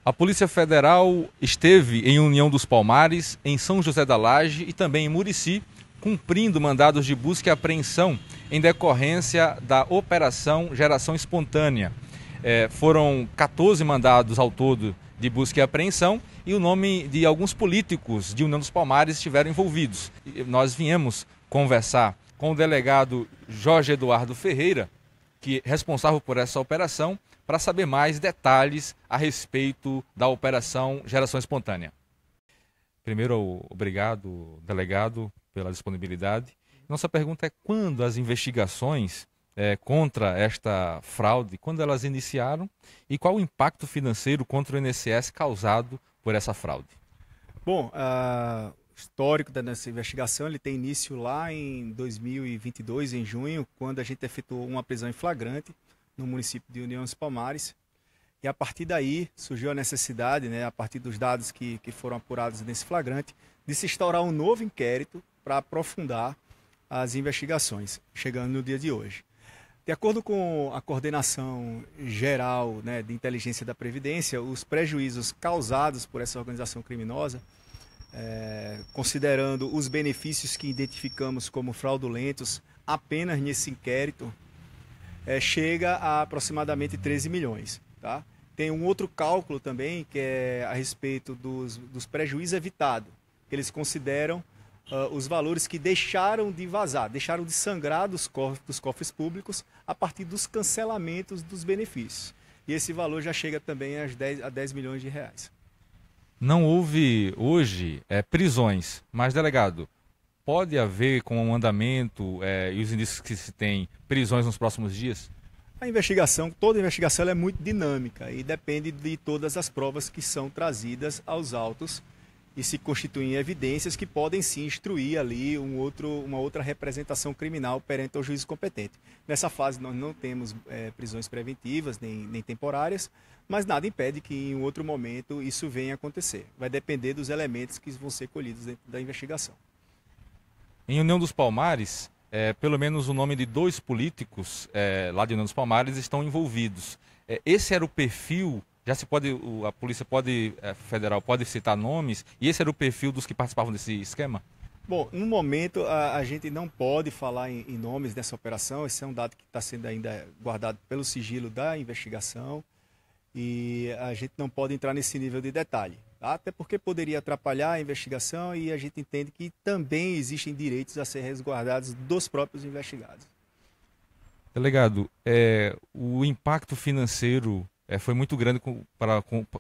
A Polícia Federal esteve em União dos Palmares, em São José da Laje e também em Murici, cumprindo mandados de busca e apreensão em decorrência da Operação Geração Espontânea. Foram 14 mandados ao todo de busca e apreensão e o nome de alguns políticos de União dos Palmares estiveram envolvidos. Nós viemos conversar com o delegado Jorge Eduardo Ferreira, que é responsável por essa operação, para saber mais detalhes a respeito da Operação Geração Espontânea. Primeiro, obrigado, delegado, pela disponibilidade. Nossa pergunta é quando as investigações contra esta fraude, quando elas iniciaram e qual o impacto financeiro contra o INSS causado por essa fraude? Bom, o histórico dessa investigação ele tem início lá em 2022, em junho, quando a gente efetuou uma prisão em flagrante no município de União dos Palmares. E a partir daí surgiu a necessidade, a partir dos dados que foram apurados nesse flagrante, de se instaurar um novo inquérito para aprofundar as investigações, chegando no dia de hoje. De acordo com a coordenação geral de inteligência da Previdência, os prejuízos causados por essa organização criminosa, considerando os benefícios que identificamos como fraudulentos apenas nesse inquérito, chega a aproximadamente 13 milhões. Tá? Tem um outro cálculo também, que é a respeito dos prejuízos evitados, que eles consideram os valores que deixaram de vazar, deixaram de sangrar dos cofres públicos a partir dos cancelamentos dos benefícios. E esse valor já chega também a 10 milhões de reais. Não houve hoje prisões, mas, delegado, pode haver com o andamento e os indícios que se tem prisões nos próximos dias? A investigação, toda investigação é muito dinâmica e depende de todas as provas que são trazidas aos autos e se constituem evidências que podem sim instruir ali uma outra representação criminal perante o juízo competente. Nessa fase nós não temos prisões preventivas nem temporárias, mas nada impede que em outro momento isso venha a acontecer. Vai depender dos elementos que vão ser colhidos dentro da investigação. Em União dos Palmares, pelo menos o nome de 2 políticos lá de União dos Palmares estão envolvidos. Esse era o perfil, a Polícia Federal pode citar nomes, e esse era o perfil dos que participavam desse esquema? Bom, no momento a gente não pode falar em nomes dessa operação, esse é um dado que está sendo ainda guardado pelo sigilo da investigação e a gente não pode entrar nesse nível de detalhe. Até porque poderia atrapalhar a investigação e a gente entende que também existem direitos a ser resguardados dos próprios investigados. Delegado, o impacto financeiro foi muito grande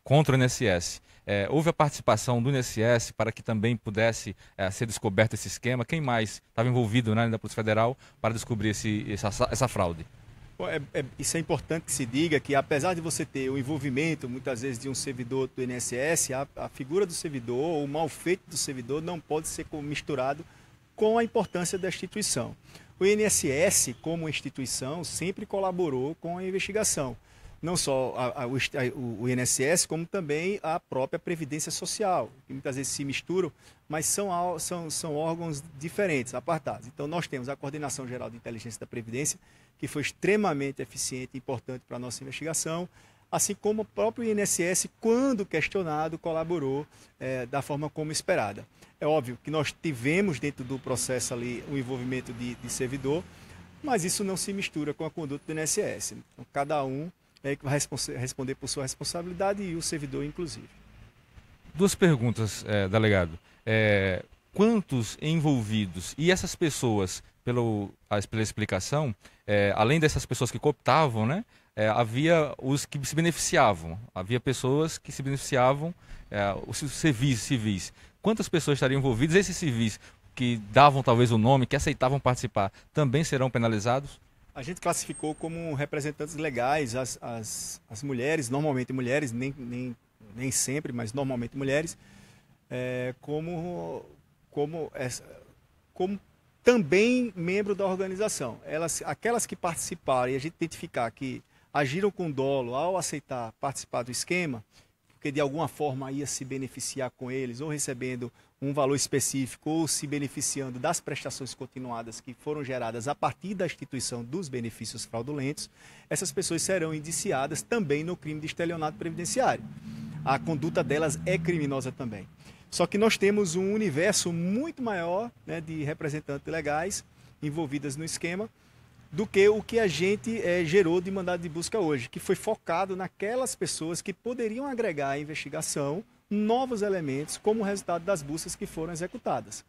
contra o INSS. Houve a participação do INSS para que também pudesse ser descoberto esse esquema? Quem mais estava envolvido da Polícia Federal para descobrir essa fraude? Isso é importante que se diga que, apesar de você ter o envolvimento, muitas vezes, de um servidor do INSS, a figura do servidor, ou o mal feito do servidor, não pode ser misturado com a importância da instituição. O INSS, como instituição, sempre colaborou com a investigação. Não só o INSS, como também a própria Previdência Social, que muitas vezes se misturam, mas são órgãos diferentes, apartados. Então, nós temos a Coordenação Geral de Inteligência da Previdência, que foi extremamente eficiente e importante para a nossa investigação, assim como o próprio INSS, quando questionado, colaborou da forma como esperada. É óbvio que nós tivemos dentro do processo ali o envolvimento de servidor, mas isso não se mistura com a conduta do INSS. Então, cada um vai responder por sua responsabilidade e o servidor, inclusive. 2 perguntas, delegado. Quantos envolvidos? E essas pessoas, pela explicação, além dessas pessoas que cooptavam, havia os que se beneficiavam. Havia pessoas que se beneficiavam, os civis. Quantas pessoas estariam envolvidas? Esses civis que davam talvez o nome, que aceitavam participar, também serão penalizados? A gente classificou como representantes legais as mulheres, normalmente mulheres, nem sempre, mas normalmente mulheres, como também membro da organização. Aquelas que participaram e a gente identificar que agiram com dolo ao aceitar participar do esquema, porque de alguma forma ia se beneficiar com eles, ou recebendo um valor específico, ou se beneficiando das prestações continuadas que foram geradas a partir da instituição dos benefícios fraudulentos, essas pessoas serão indiciadas também no crime de estelionato previdenciário. a conduta delas é criminosa também. Só que nós temos um universo muito maior, né, de representantes legais envolvidas no esquema do que o que a gente gerou de mandado de busca hoje, que foi focado naquelas pessoas que poderiam agregar à investigação novos elementos como resultado das buscas que foram executadas.